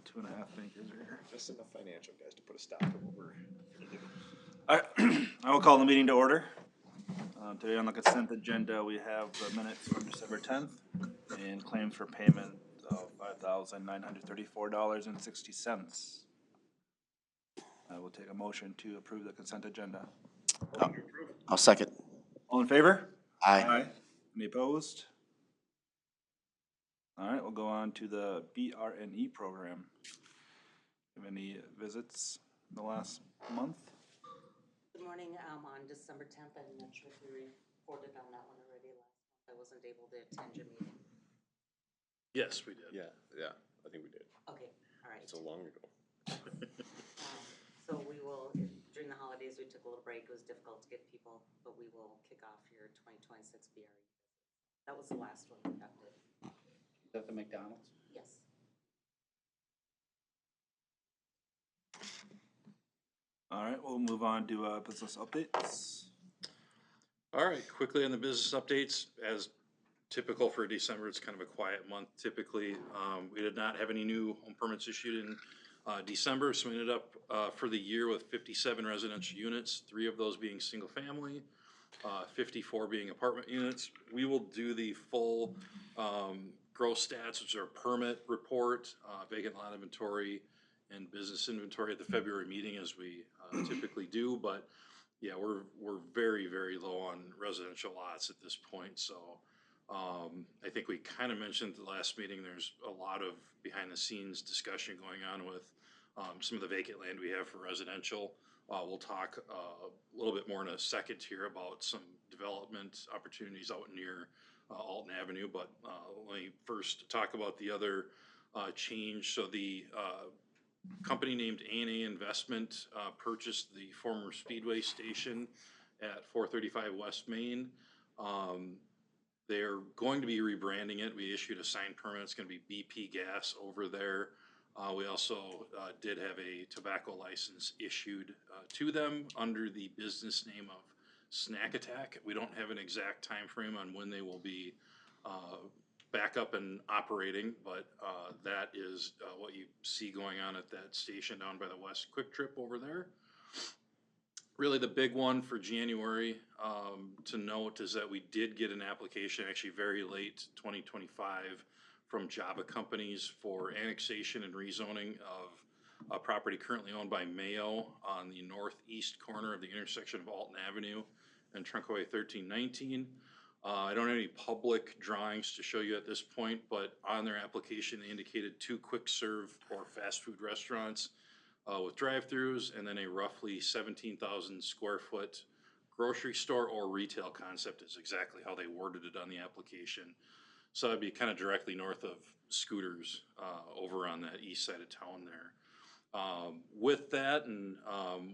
2.5 acres here. Just enough financial guys to put a stop to what we're gonna do. I will call the meeting to order. Today on the consent agenda, we have the minutes from December 10th and claims for payment of $5,934.60. I will take a motion to approve the consent agenda. I'll second. All in favor? Aye. Any opposed? All right, we'll go on to the BRNE program. Have any visits in the last month? Good morning. On December 10th, I'm not sure if we reported on that one already last month. I wasn't able to attend your meeting. Yes, we did. Yeah, I think we did. Okay, all right. So long ago. So we will, during the holidays, we took a little break. It was difficult to get people, but we will kick off your 2026 BRE. That was the last one we got did. Is that the McDonald's? Yes. All right, we'll move on to business updates. All right, quickly on the business updates, as typical for December, it's kind of a quiet month typically. We did not have any new home permits issued in December, so we ended up for the year with 57 residential units, 3 of those being single family, 54 being apartment units. We will do the full gross stats, which are permit report, vacant lot inventory, and business inventory at the February meeting as we typically do, but yeah, we're very, very low on residential lots at this point, so I think we kind of mentioned at the last meeting, there's a lot of behind the scenes discussion going on with some of the vacant land we have for residential. We'll talk a little bit more in a second here about some development opportunities out near Alton Avenue, but let me first talk about the other change. So the company named A&A Investment purchased the former Speedway station at 435 West Main. They're going to be rebranding it. We issued a signed permit. It's going to be BP Gas over there. We also did have a tobacco license issued to them under the business name of Snack Attack. We don't have an exact time frame on when they will be back up and operating, but that is what you see going on at that station down by the West Quick Trip over there. Really the big one for January to note is that we did get an application actually very late 2025 from Java companies for annexation and rezoning of a property currently owned by Mayo on the northeast corner of the intersection of Alton Avenue and Trunkaway 1319. I don't have any public drawings to show you at this point, but on their application, they indicated 2 quick serve or fast food restaurants with drive-throughs, and then a roughly 17,000 square foot grocery store or retail concept is exactly how they worded it on the application. So that'd be kind of directly north of Scooters over on that east side of town there. With that, and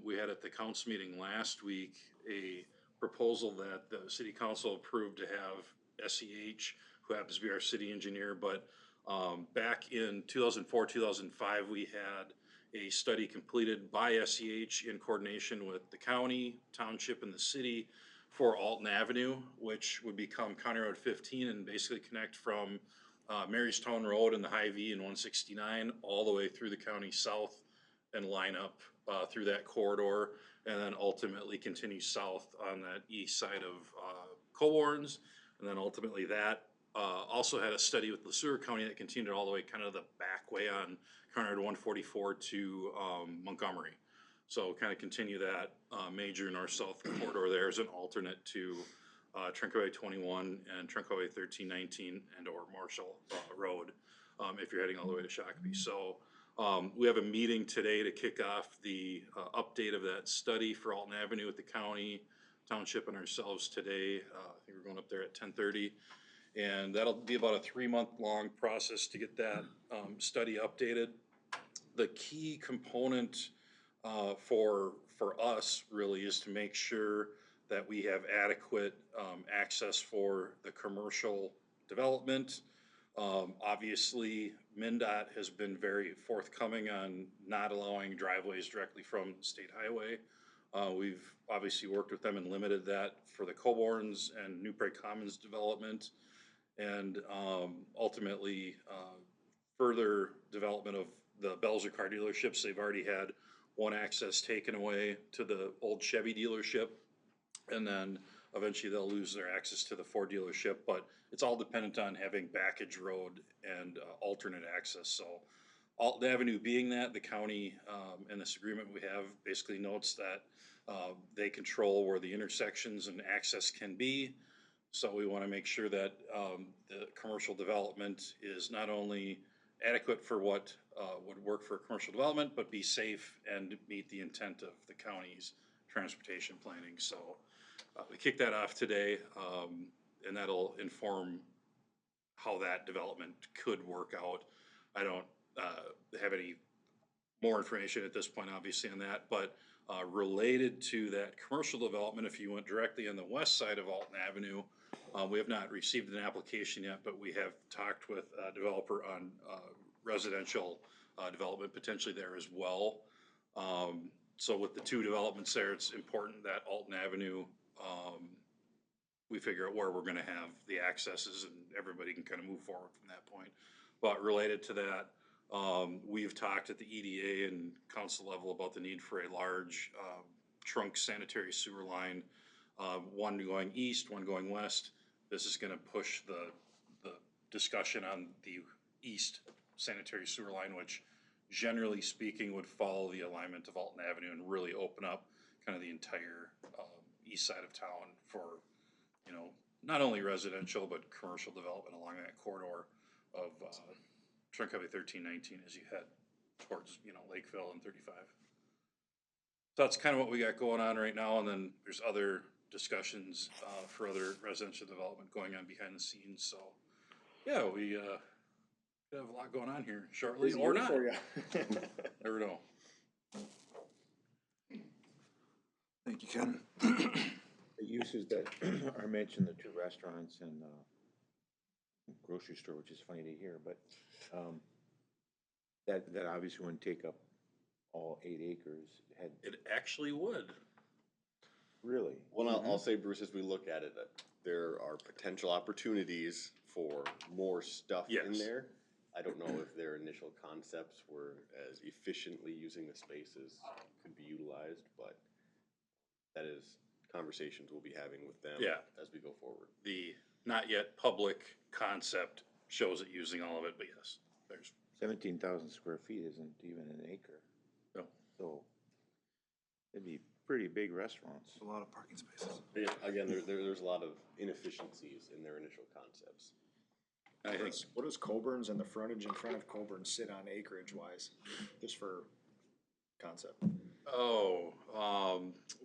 we had at the council meeting last week a proposal that the city council approved to have SEH, who happens to be our city engineer, but back in 2004, 2005, we had a study completed by SEH in coordination with the county, township, and the city for Alton Avenue, which would become County Road 15 and basically connect from Marystown Road and the Hy-V and 169 all the way through the county south and line up through that corridor, and then ultimately continue south on that east side of Coborn's, and then ultimately that also had a study with LeSueur County that continued all the way kind of the back way on County Road 144 to Montgomery. So kind of continue that major north-south corridor there as an alternate to Trunkaway 21 and Trunkaway 1319 and or Marshall Road if you're heading all the way to Shakopee. So we have a meeting today to kick off the update of that study for Alton Avenue with the county, township, and ourselves today. I think we're going up there at 10:30. And that'll be about a 3-month-long process to get that study updated. The key component for us really is to make sure that we have adequate access for the commercial development. Obviously, MnDOT has been very forthcoming on not allowing driveways directly from state highway. We've obviously worked with them and limited that for the Coborn's and New Prague Commons development, and ultimately further development of the Belzer car dealerships, they've already had one access taken away to the old Chevy dealership. And then eventually they'll lose their access to the Ford dealership, but it's all dependent on having backage road and alternate access. So the avenue being that, the county, and this agreement we have basically notes that they control where the intersections and access can be. So we want to make sure that the commercial development is not only adequate for what would work for commercial development, but be safe and meet the intent of the county's transportation planning. So we kicked that off today, and that'll inform how that development could work out. I don't have any more information at this point, obviously, on that, but related to that commercial development, if you went directly on the west side of Alton Avenue, we have not received an application yet, but we have talked with a developer on residential development potentially there as well. So with the two developments there, it's important that Alton Avenue, we figure out where we're gonna have the accesses and everybody can kind of move forward from that point. But related to that, we've talked at the EDA and council level about the need for a large trunk sanitary sewer line, one going east, one going west. This is gonna push the discussion on the east sanitary sewer line, which generally speaking would follow the alignment of Alton Avenue and really open up kind of the entire east side of town for, you know, not only residential, but commercial development along that corridor of Trunk Highway 1319 as you head towards, you know, Lakeville and 35. So that's kind of what we got going on right now, and then there's other discussions for other residential development going on behind the scenes, so yeah, we have a lot going on here shortly, Busy or year not. for ya. Never know. Thank you, Ken. The uses that are mentioned, the two restaurants and grocery store, which is funny to hear, but that obviously wouldn't take up all 8 acres. It actually would. Really? Well, I'll say, Bruce, as we look at it, that there are potential opportunities for more stuff in Yes. there. I don't know if their initial concepts were as efficiently using the spaces could be utilized, but that is conversations we'll be having with them Yeah. as we go forward. The not yet public concept shows it using all of it, but yes, there's 17,000 square feet isn't even an acre. No. So it'd be pretty big restaurants. A lot of parking spaces. But yeah, again, there's a lot of inefficiencies in their initial concepts. I think What does Coburn's and the frontage in front of Coburn sit on acreage wise, just for concept?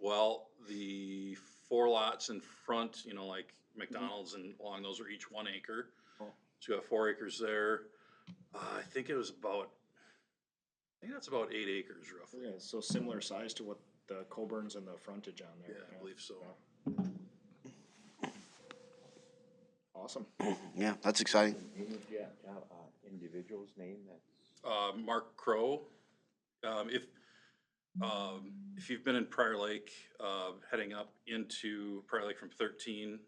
well, the 4 lots in front, you know, like McDonald's and along those are each 1 acre. Oh. So you have 4 acres there. I think that's about 8 acres roughly. Yeah, so similar size to what the Coburn's and the frontage on there. Yeah, I believe so. Awesome. Yeah, that's exciting. Yeah, individual's name that's. Mark Crow, if you've been in Prior Lake, heading up into Prior Lake from 13,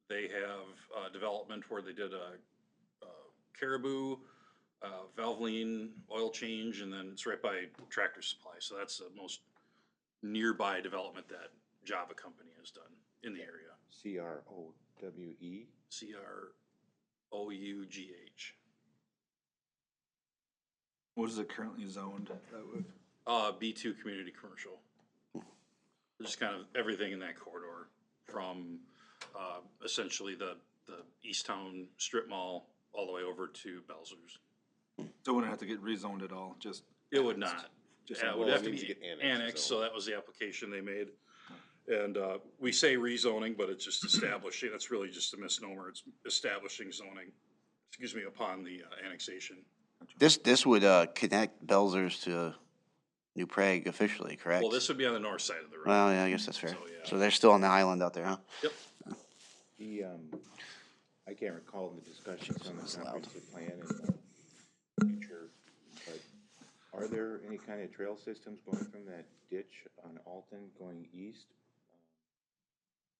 they have development where they did a Caribou, Valvoline oil change, and then it's right by Tractor Supply. So that's the most nearby development that Java Company has done in the area. CROWE. CROUGH. What is it currently zoned? B2 community commercial. Just kind of everything in that corridor from essentially the Easttown strip mall all the way over to Belzer's. So it wouldn't have to get rezoned at all, just. It would not. Just Yeah, it well, would it have to needs be to get annexed, so that was the application they made. And we say rezoning, but it's just establishing, that's really just a misnomer. It's establishing zoning, excuse me, upon the annexation. This would connect Belzers to New Prague officially, correct? Well, this would be on the north side of the road. Well, yeah, I guess that's fair. So, yeah. So they're still on the island out there, huh? Yep. The, I can't recall the discussions on the It's loud. comprehensive plan in the future, but are there any kind of trail systems going from that ditch on Alton going east?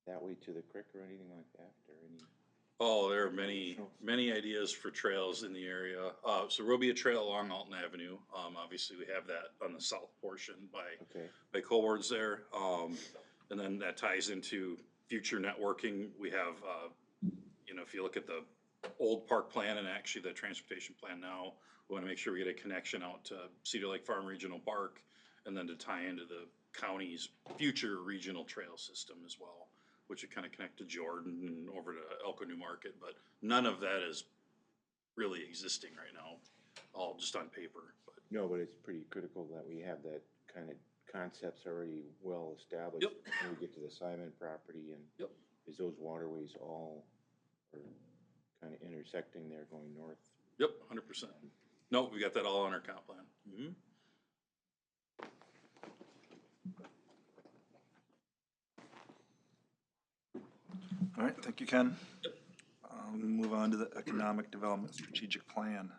That way to the creek or anything like that, or any? Oh, there are many ideas for trails in the area. So there'll be a trail along Alton Avenue. Obviously, we have that on the south portion Okay. by Colwards there. And then that ties into future networking. We have, if you look at the old park plan and actually the transportation plan now, we want to make sure we get a connection out to Cedar Lake Farm Regional Park and then to tie into the county's future regional trail system as well, which would kind of connect to Jordan and over to Elko New Market, but none of that is really existing right now, all just on paper, but. No, but it's pretty critical that we have that kind of concepts already well established. Yep. When we get to the Simon property and Yep. is those waterways all are kind of intersecting there going north? Yep, 100%. No, we got that all on our comp plan. Mm-hmm. All right, thank you, Ken. Move on to the Economic Development Strategic Plan.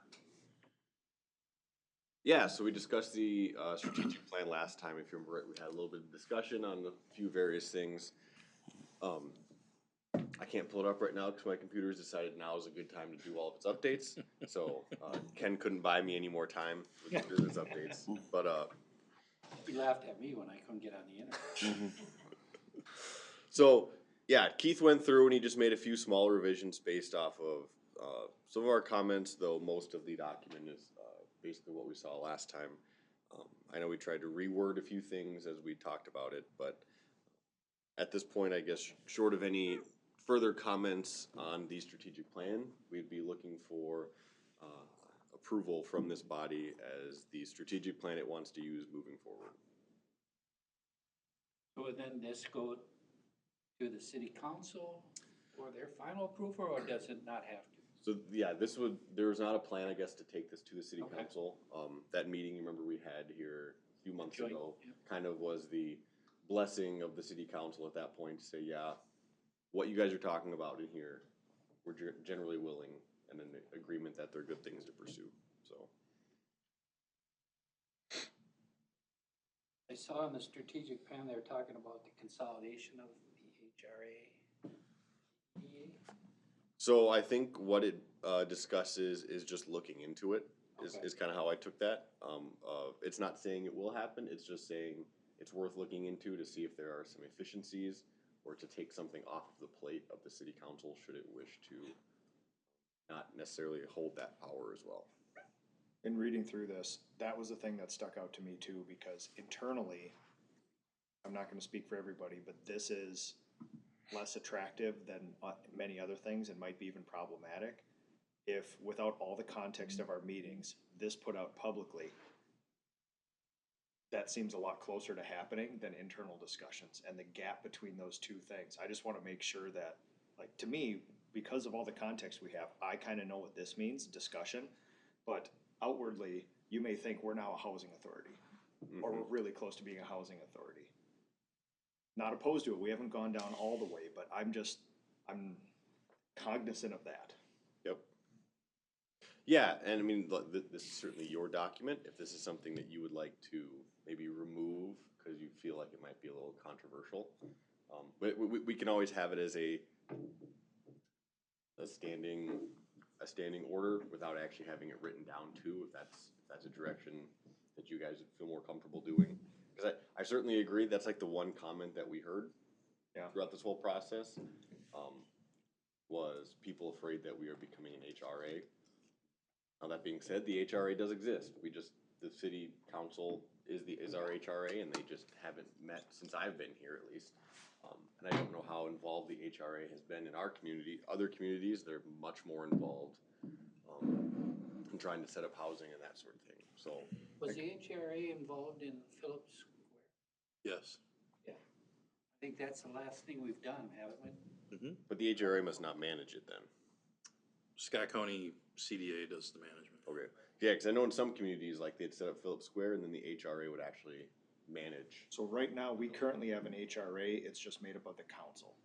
Yeah, so we discussed the strategic plan last time. If you remember, we had a little bit of discussion on a few various things. I can't pull it up right now because my computer's decided now is a good time to do all of its updates. So Ken couldn't buy me any more time with its updates. But He laughed at me when I couldn't get on the internet. so yeah, Keith went through and he just made a few small revisions based off of some of our comments, though most of the document is basically what we saw last time. I know we tried to reword a few things as we talked about it, but at this point, I guess, short of any further comments on the strategic plan, we'd be looking for approval from this body as the strategic plan it wants to use moving forward. So would then this go to the city council for their final approval, or does it not have to? So yeah, there's not a plan, I guess, to take this to the city Okay. council. That meeting, remember we had here a few months Joint, ago, yep. kind of was the blessing of the city council at that point to say, yeah, what you guys are talking about in here, we're generally willing and an agreement that they're good things to pursue, so. I saw in the strategic plan, they were talking about the consolidation of the HRA. So I think what it discusses is just looking into it, is kind of how I took that. It's not saying it will happen, it's just saying it's worth looking into to see if there are some efficiencies or to take something off of the plate of the city council should it wish to not necessarily hold that power as well. In reading through this, that was the thing that stuck out to me too, because internally, I'm not gonna speak for everybody, but this is less attractive than many other things and might be even problematic. If, without all the context of our meetings, this put out publicly, that seems a lot closer to happening than internal discussions and the gap between those two things. I just wanna make sure that, like, to me, because of all the context we have, I kinda know what this means, discussion, but outwardly, you may think we're now a housing authority, or we're really close to being a housing authority. Not opposed to it, we haven't gone down all the way, but I'm cognizant of that. Yep. Yeah, and I mean, this is certainly your document. If this is something that you would like to maybe remove because you feel like it might be a little controversial, but we can always have it as a standing order without actually having it written down too, if that's a direction that you guys would feel more comfortable doing. Because I certainly agree, that's like the one comment that we heard throughout this whole process, was people afraid that we are becoming an HRA. Now that being said, the HRA does exist. The city council is our HRA, and they just haven't met since I've been here at least. And I don't know how involved the HRA has been in our community. Other communities, they're much more involved in trying to set up housing and that sort of thing. So Was the HRA involved in Phillips Square? Yes. Yeah. I think that's the last thing we've done, haven't we? Mm-hmm. but the HRA must not manage it then. Scott County CDA does the management. Okay. Yeah, because I know in some communities, like they'd set up Phillips Square and then the HRA would actually manage. So right now, we currently have an HRA, it's just made up of the council,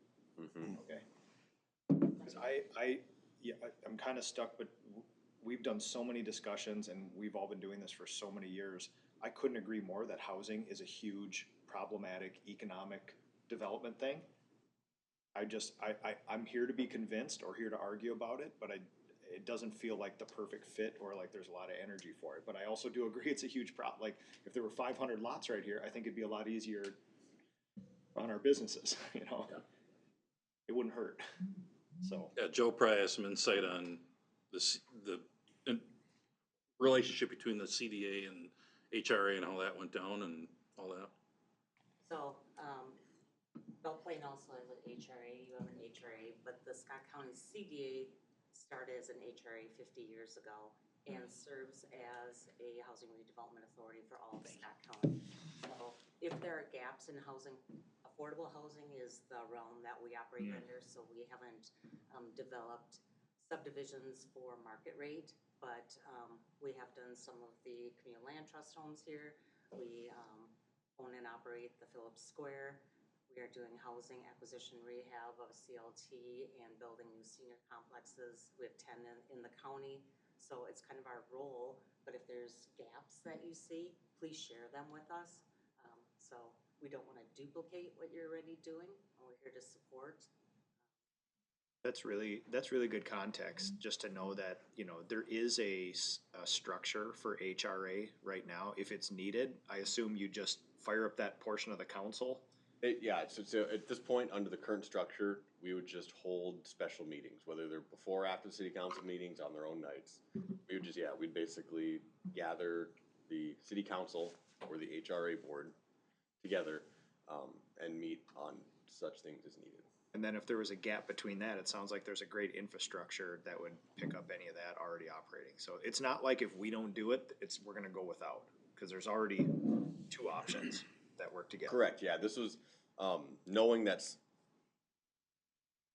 Mm-hmm. okay? 'Cause I'm kinda stuck, but we've done so many discussions and we've all been doing this for so many years. I couldn't agree more that housing is a huge problematic economic development thing. I'm here to be convinced or here to argue about it, but it doesn't feel like the perfect fit or like there's a lot of energy for it. But I also do agree it's a huge problem. Like, if there were 500 lots right here, I think it'd be a lot easier on our businesses, you know? It wouldn't hurt, so. Yeah, Joe probably has some insight on the relationship between the CDA and HRA and how that went down and all that. So, Belle Plaine also has an HRA, you have an HRA, but the Scott County CDA started as an HRA 50 years ago and serves as a housing redevelopment authority for all of Scott County. So if there are gaps in housing, affordable housing is the realm that we operate under, so we haven't developed subdivisions for market rate, but we have done some of the communal land trust homes here. We own and operate the Phillips Square. We are doing housing acquisition rehab of CLT and building new senior complexes. We have 10 in the county, so it's kind of our role. But if there's gaps that you see, please share them with us. So we don't want to duplicate what you're already doing, and we're here to support. That's really good context, just to know that, you know, there is a structure for HRA right now. If it's needed, I assume you just fire up that portion of the council. Yeah, so at this point, under the current structure, we would just hold special meetings, whether they're before or after the city council meetings on their own nights. We would just, we'd basically gather the city council or the HRA board together, and meet on such things as needed. And then if there was a gap between that, it sounds like there's a great infrastructure that would pick up any of that already operating. So it's not like if we don't do it, we're gonna go without, because there's already two options that work together. Correct, yeah, this was, knowing that's,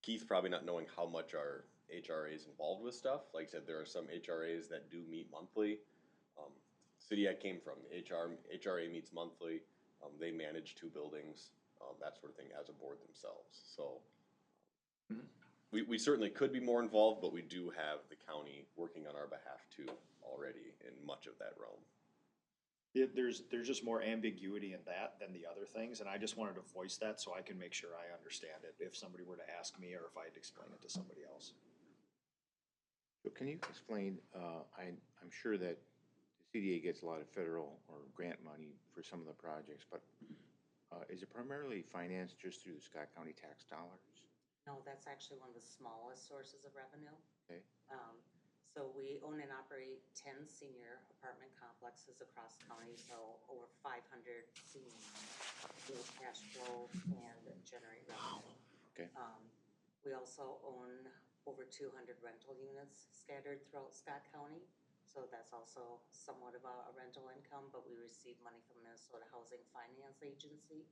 Keith probably not knowing how much our HRA is involved with stuff. Like I said, there are some HRAs that do meet monthly. City I came from, HRA meets monthly. They manage 2 buildings, that sort of thing, as a board themselves. So we certainly could be more involved, but we do have the county working on our behalf too already in much of that realm. There's just more ambiguity in that than the other things, and I just wanted to voice that so I can make sure I understand it if somebody were to ask me or if I'd explain it to somebody else. So can you explain, I'm sure that the CDA gets a lot of federal or grant money for some of the projects, but is it primarily financed just through the Scott County tax dollars? No, that's actually one of the smallest sources of revenue. Okay. So we own and operate 10 senior apartment complexes across the county, so over 500 seniors with cash flow and generate revenue. Okay. We also own over 200 rental units scattered throughout Scott County. So that's also somewhat of a rental income, but we receive money from Minnesota Housing Finance Agency.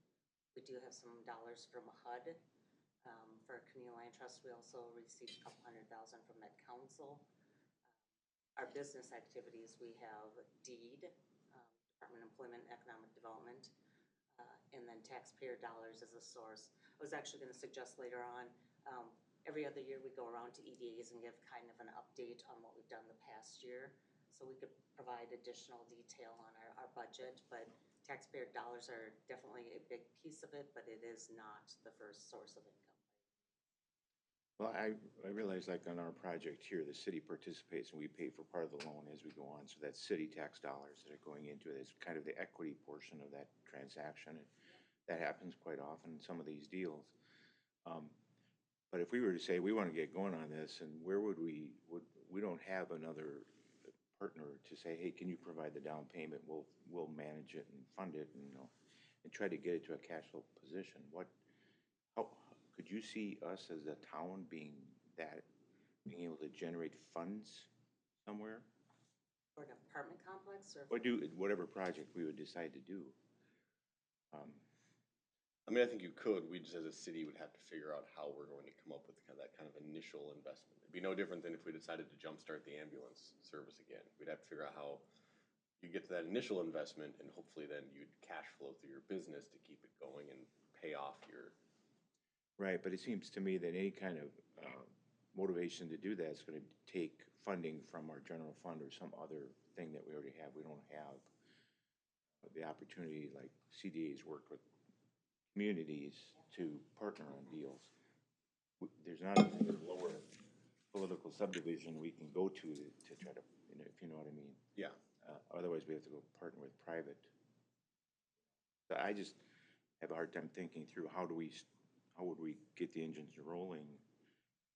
We do have some dollars from HUD. For communal land trust, we also received a couple $100,000 from Med Council. Our business activities, we have DEED, Department of Employment and Economic Development, and then taxpayer dollars as a source. I was actually going to suggest later on, every other year we go around to EDAs and give kind of an update on what we've done the past year. So we could provide additional detail on our budget, but taxpayer dollars are definitely a big piece of it, but it is not the first source of income. Well, I realize like on our project here, the city participates and we pay for part of the loan as we go on. So that's city tax dollars that are going into it. It's kind of the equity portion of that transaction. And that happens quite often in some of these deals. But if we were to say we want to get going on this, and where would we don't have another partner to say, hey, can you provide the down payment? We'll manage it and fund it, and and try to get it to a cash flow position. How could you see us as a town being able to generate funds somewhere? For an apartment complex, or Or do whatever project we would decide to do. I mean, I think you could. We just, as a city, would have to figure out how we're going to come up with that kind of initial investment. It'd be no different than if we decided to jumpstart the ambulance service again. We'd have to figure out how you get to that initial investment, and hopefully then you'd cash flow through your business to keep it going and pay off your. Right, but it seems to me that any kind of motivation to do that is going to take funding from our general fund or some other thing that we already have. We don't have the opportunity, like CDA's worked with communities to partner on deals. there's not a lower political subdivision we can go to try to, if you know what I mean. Yeah. Otherwise, we have to go partner with private. So I just have a hard time thinking through how would we get the engines rolling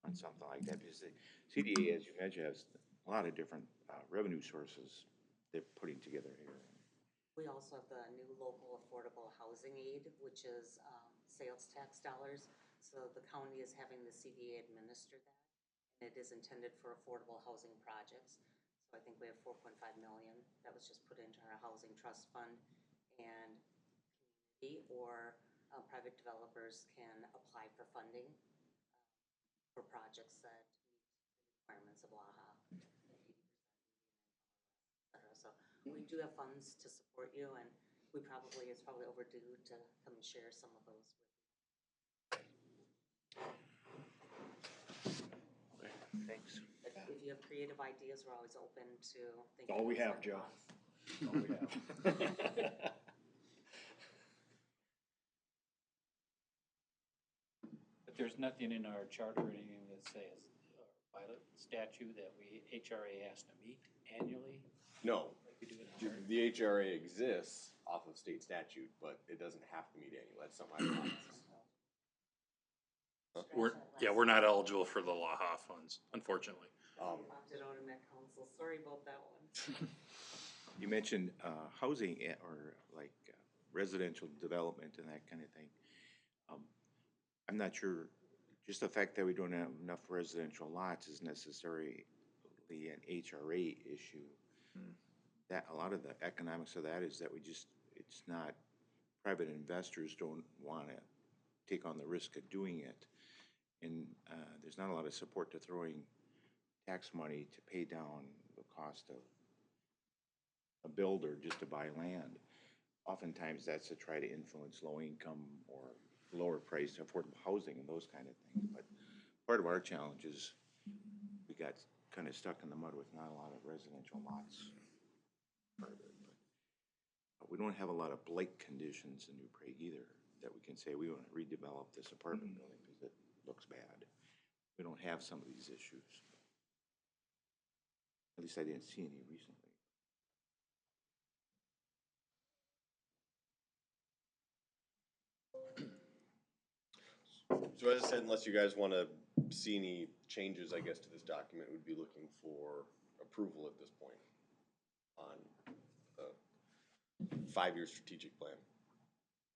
on something like that? Because the CDA, as you mentioned, has a lot of different revenue sources they're putting together here. We also have the new local affordable housing aid, which is sales tax dollars. So the county is having the CDA administer that. And it is intended for affordable housing projects. So I think we have 4.5 million that was just put into our housing trust fund. And community or private developers can apply for funding for projects that meet the requirements of LAHA. So we do have funds to support you, and it's probably overdue to come and share some of those with you. Okay, thanks. If you have creative ideas, we're always open to thinking. That's all we have, outside the Joe. box. That's all we have. But there's nothing in our charter or anything that says, or by the statute that HRA has to meet annually, No, like we do in the charter. the HRA exists off of state statute, but it doesn't have to meet annual. That's something I We're not eligible for the LAHA funds, unfortunately. Opted out in that council. Sorry about that one. You mentioned housing or like residential development and that kind of thing. I'm not sure, just the fact that we don't have enough residential lots is necessarily an HRA issue. That a lot of the economics of that is that it's not, private investors don't want to take on the risk of doing it. And there's not a lot of support to throwing tax money to pay down the cost of a builder just to buy land. Oftentimes that's to try to influence low income or lower price affordable housing and those kind of things. But part of our challenge is we got kind of stuck in the mud with not a lot of residential lots. But we don't have a lot of blight conditions in New Prague either that we can say we want to redevelop this apartment building because it looks bad. We don't have some of these issues. At least I didn't see any recently. So as I said, unless you guys want to see any changes, I guess, to this document, we'd be looking for approval at this point on the 5-year strategic plan.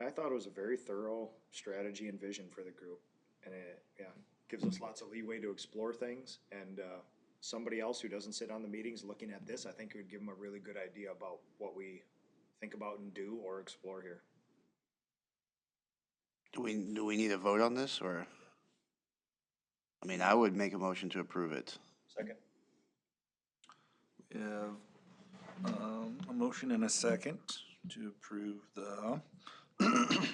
I thought it was a very thorough strategy and vision for the group. And it, gives us lots of leeway to explore things. And somebody else who doesn't sit on the meetings looking at this, I think it would give them a really good idea about what we think about and do or explore here. Do we need a vote on this, or? I mean, I would make a motion to approve it. Second. We have a motion and a second to approve the,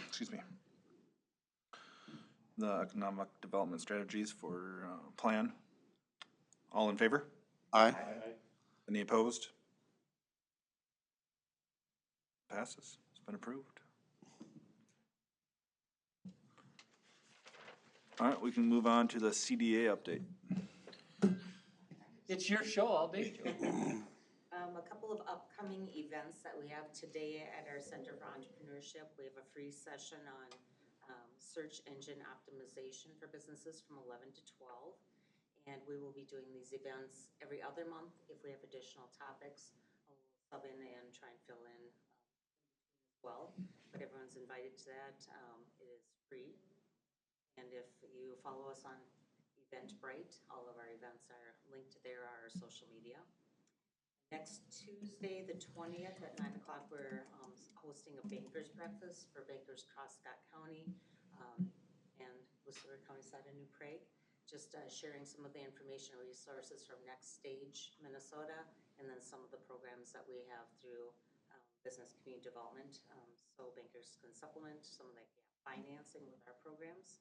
excuse me, the economic development strategies for plan. All in favor? Aye. Any opposed? Passes. It's been approved. All right, we can move on to the CDA update. It's your show, I'll be Joe. A couple of upcoming events that we have today at our Center for Entrepreneurship. We have a free session on search engine optimization for businesses from 11 to 12. And we will be doing these events every other month. If we have additional topics, we'll sub in and try and fill in as well. But everyone's invited to that. It is free. And if you follow us on Eventbrite, all of our events are linked there, our social media. Next Tuesday, the 20th at 9 o'clock, we're hosting a bankers breakfast for bankers across Scott County and Whistler County side of New Prague. Just sharing some of the information and resources from Next Stage, Minnesota, and then some of the programs that we have through business community development. So bankers can supplement some of that gap financing with our programs.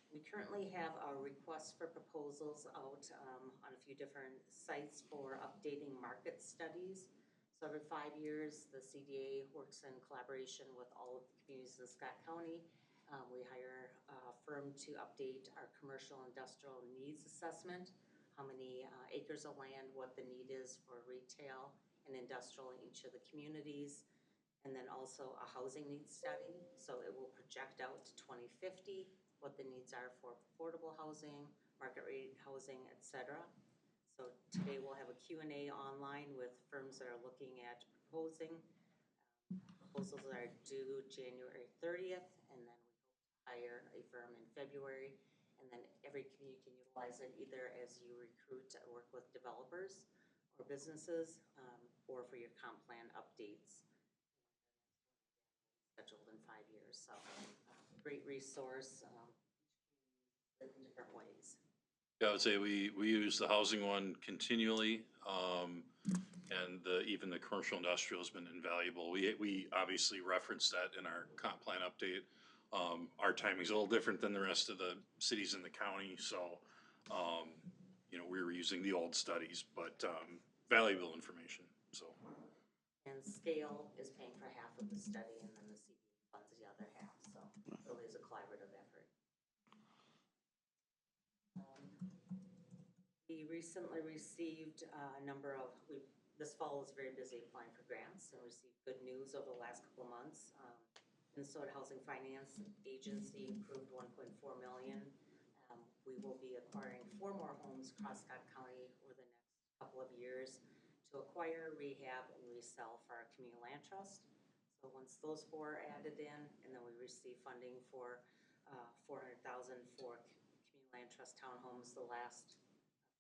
We currently have our requests for proposals out on a few different sites for updating market studies. So every 5 years, the CDA works in collaboration with all of the communities in Scott County We hire a firm to update our commercial industrial needs assessment, how many acres of land, what the need is for retail and industrial in each of the communities. And then also a housing needs study, so it will project out to 2050, what the needs are for affordable housing, market rate housing, et cetera. So today we'll have a Q&A online with firms that are looking at proposing. Proposals are due January 30th, and then we hope to hire a firm in February. And then every community can utilize it either as you recruit or work with developers or businesses, or for your comp plan updates. Scheduled in 5 years, so great resource in different ways. Yeah, I would say we use the housing one continually, and even the commercial industrial has been invaluable. We obviously reference that in our comp plan update. Our timing's a little different than the rest of the cities in the county, so, we were using the old studies, but, valuable information, so. And scale is paying for half of the study, and then the CDA funds the other half, so it really is a collaborative effort. We recently received a number of, this fall was very busy applying for grants and received good news over the last couple of months. Minnesota Housing Finance Agency approved $1.4 million. We will be acquiring 4 more homes across Scott County over the next couple of years to acquire, rehab, and resell for our community land trust. So once those 4 are added in, and then we receive funding for $400,000 for community land trust townhomes, the last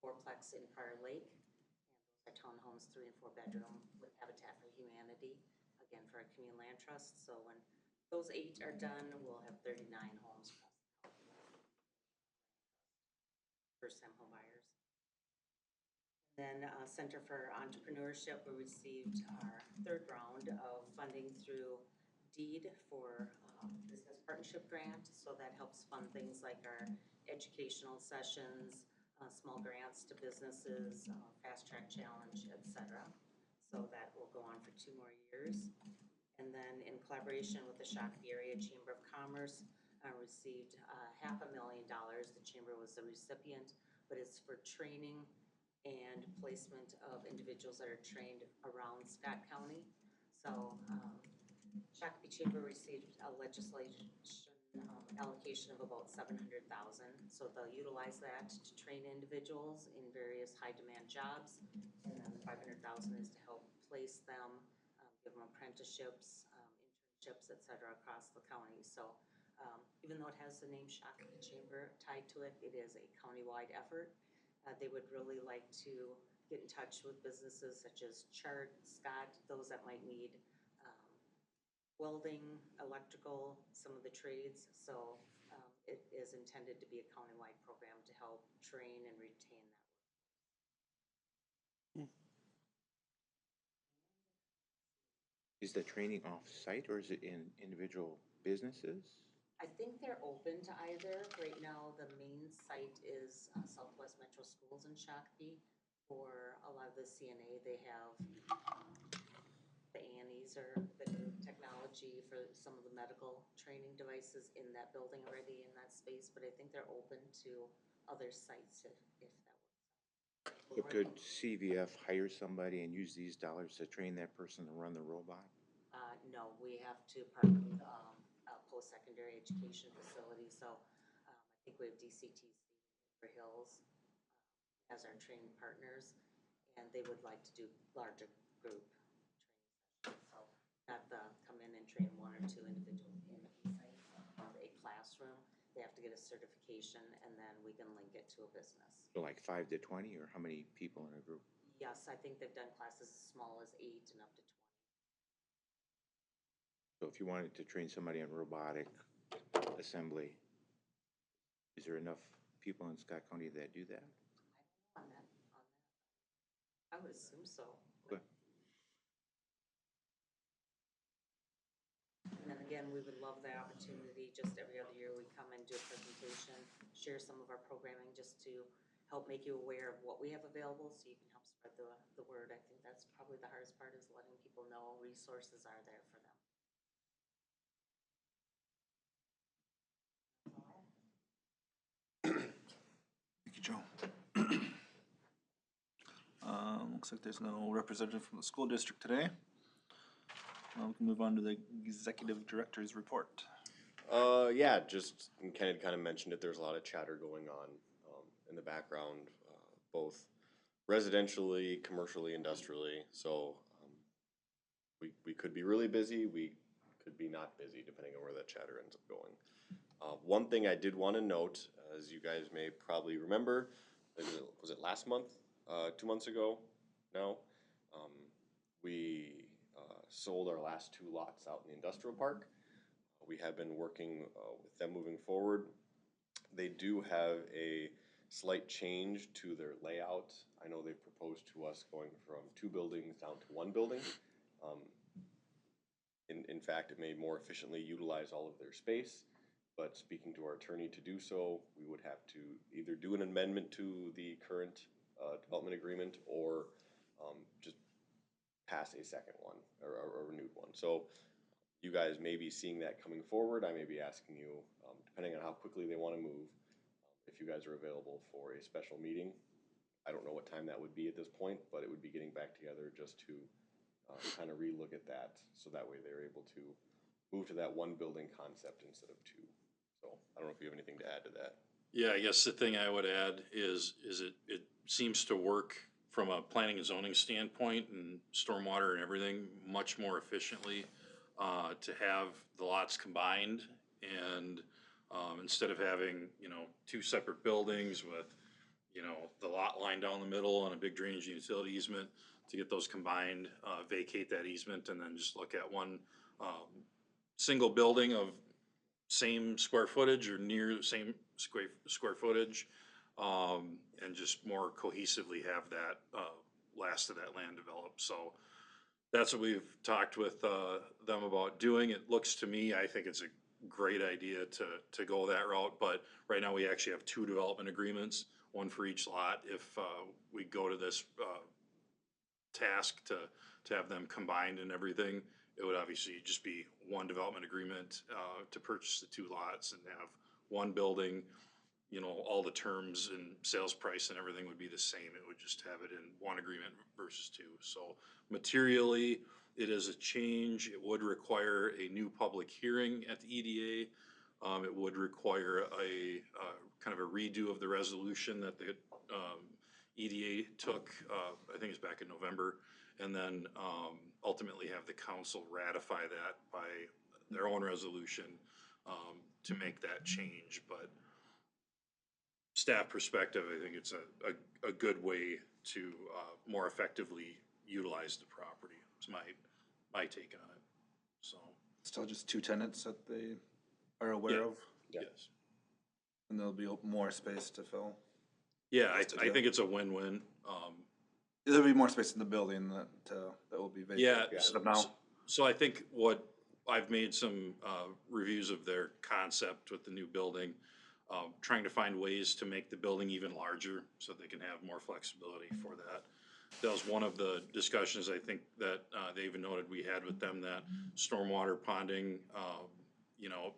4-plex in Prior Lake, and those are townhomes 3 and 4 bedroom with Habitat for Humanity, again for our community land trust. So when those 8 are done, we'll have 39 homes across the county. First-time home buyers. Then Center for Entrepreneurship, we received our 3rd round of funding through DEED for Business Partnership Grant. So that helps fund things like our educational sessions, small grants to businesses, Fast Track Challenge, et cetera. So that will go on for 2 more years. And then in collaboration with the Shakopee Area Chamber of Commerce, received $500,000. The chamber was the recipient, but it's for training and placement of individuals that are trained around Scott County. So Shakopee Chamber received a legislation allocation of about $700,000. So they'll utilize that to train individuals in various high-demand jobs, and then the $500,000 is to help place them, give them apprenticeships, internships, et cetera, across the county. So even though it has the name Shakopee Chamber tied to it, it is a countywide effort. They would really like to get in touch with businesses such as Chart, Scott, those that might need welding, electrical, some of the trades. So it is intended to be a countywide program to help train and retain that workforce. Is the training off-site or is it in individual businesses? I think they're open to either. Right now, the main site is Southwest Metro Schools in Shakopee. For a lot of the CNA, they have the Annies or the new technology for some of the medical training devices in that building already in that space, but I think they're open to other sites if that works out. But could CVF hire somebody and use these dollars to train that person to run the robot? No, we have to partner with a post-secondary education facility. So I think we have DCTC for Hills as our training partners, and they would like to do larger group training sessions. So not come in and train 1 or 2 individuals in a classroom. They have to get a certification, and then we can link it to a business. So like 5 to 20, or how many people in a group? Yes, I think they've done classes as small as 8 and up to 20. So if you wanted to train somebody on robotic assembly, is there enough people in Scott County that do that? I don't know on that. I would assume so. Okay. And then again, we would love the opportunity, just every other year we come and do a presentation, share some of our programming just to help make you aware of what we have available so you can help spread the word. I think that's probably the hardest part, is letting people know resources are there for them. Looks like there's no representative from the school district today. We can move on to the executive director's report. Yeah, just, and Ken had kind of mentioned it, there's a lot of chatter going on, in the background, both residentially, commercially, industrially, so, we could be really busy, we could be not busy, depending on where that chatter ends up going. One thing I did wanna note, as you guys may probably remember, was it last month, 2 months ago now? We, sold our last 2 lots out in the industrial park. We have been working with them moving forward. They do have a slight change to their layout. I know they've proposed to us going from 2 buildings down to 1 building. In fact, it may more efficiently utilize all of their space, but speaking to our attorney to do so, we would have to either do an amendment to the current development agreement or just pass a second one or a renewed one. So you guys may be seeing that coming forward. I may be asking you, depending on how quickly they want to move, if you guys are available for a special meeting. I don't know what time that would be at this point, but it would be getting back together just to kind of relook at that, so that way they're able to move to that 1 building concept instead of 2. So I don't know if you have anything to add to that. Yeah, I guess the thing I would add is it seems to work from a planning and zoning standpoint and stormwater and everything much more efficiently to have the lots combined, and instead of having, 2 separate buildings with, the lot line down the middle and a big drainage and utility easement, to get those combined, vacate that easement, and then just look at one single building of same square footage or near the same square footage, and just more cohesively have that last of that land developed. So that's what we've talked with them about doing. It looks to me, I think it's a great idea to go that route, but right now we actually have 2 development agreements, 1 for each lot. If we go to this task to have them combined and everything, it would obviously just be 1 development agreement to purchase the 2 lots and have 1 building. All the terms and sales price and everything would be the same. It would just have it in 1 agreement versus 2. So materially, it is a change. It would require a new public hearing at the EDA. It would require a kind of a redo of the resolution that the EDA took, I think it's back in November, and then ultimately have the council ratify that by their own resolution to make that change. But staff perspective, I think it's a good way to more effectively utilize the property. It's my take on it. So Still just 2 tenants that they are aware Yeah. of, yes, and there'll be more space to fill. yeah, I think it's a win-win. There'll be more space in the building that will be vacant. Yeah, Instead of now. so I think what, I've made some reviews of their concept with the new building, trying to find ways to make the building even larger so they can have more flexibility for that. That was one of the discussions I think that they even noted we had with them, that stormwater ponding,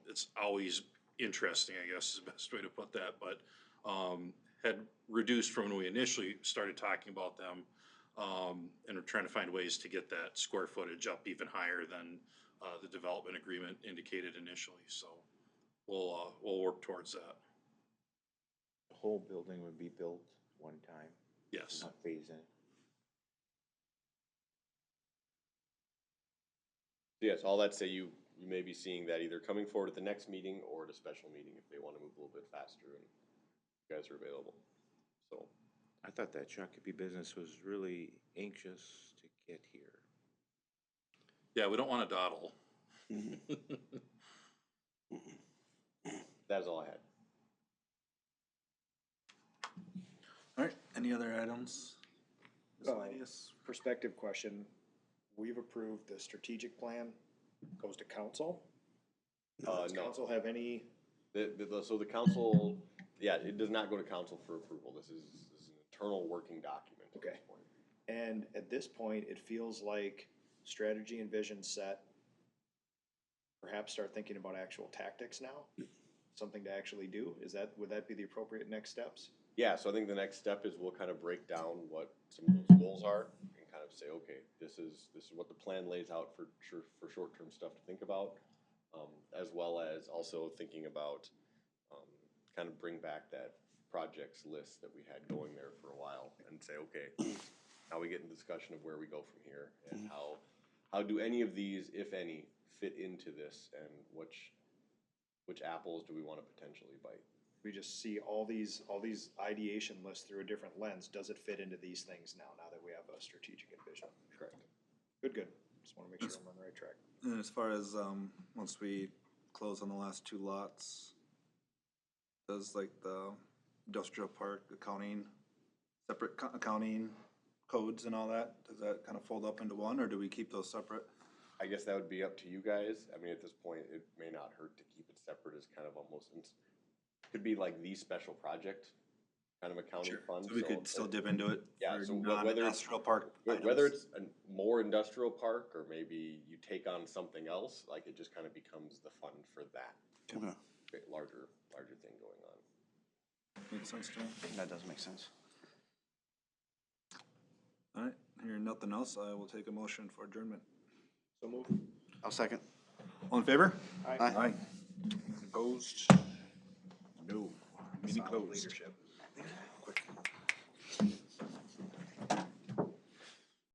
it's always interesting, I guess is the best way to put that, but had reduced from when we initially started talking about them, and we're trying to find ways to get that square footage up even higher than the development agreement indicated initially. So we'll work towards that. The whole building would be built one time, Yes. not phase in. Yes, all that say you may be seeing that either coming forward at the next meeting or at a special meeting if they want to move a little bit faster and you guys are available. So I thought that Shakopee business was really anxious to get here. Yeah, we don't want to dawdle. that is all I had. All right, any other items? Miscellaneous? Perspective question, we've approved the strategic plan, goes to council? Does No. council have any, So the council, yeah, it does not go to council for approval. This is an internal working document at Okay. this point. and at this point, it feels like strategy and vision set, perhaps start thinking about actual tactics now? Something to actually do? Would that be the appropriate next steps? Yeah, so I think the next step is we'll kind of break down what some of those goals are and kind of say, okay, this is what the plan lays out for short-term stuff to think about. As well as also thinking about, kind of bring back that projects list that we had going there for a while and say, okay, now we get into discussion of where we go from here and how do any of these, if any, fit into this, and which apples do we want to potentially bite? We just see all these ideation lists through a different lens. Does it fit into these things now that we have a strategic envision? Correct. Good. Just wanna make sure I'm on the right track. And as far as, once we close on the last two lots, does like the industrial park accounting, separate accounting codes and all that, does that kind of fold up into one, or do we keep those separate? I guess that would be up to you guys. I mean, at this point, it may not hurt to keep it separate as kind of almost, could be like the special project kind of accounting fund. So we could still dip into it Yeah, for so whether it's, non-industrial park whether items. it's a more industrial park or maybe you take on something else, like it just kind of becomes the fund for that Okay. bit larger thing going on. Makes sense to me. That does make sense. All right, hearing nothing else, I will take a motion for adjournment. So move. I'll second. All in favor? Aye. Opposed? No. Meeting Solid closed. leadership.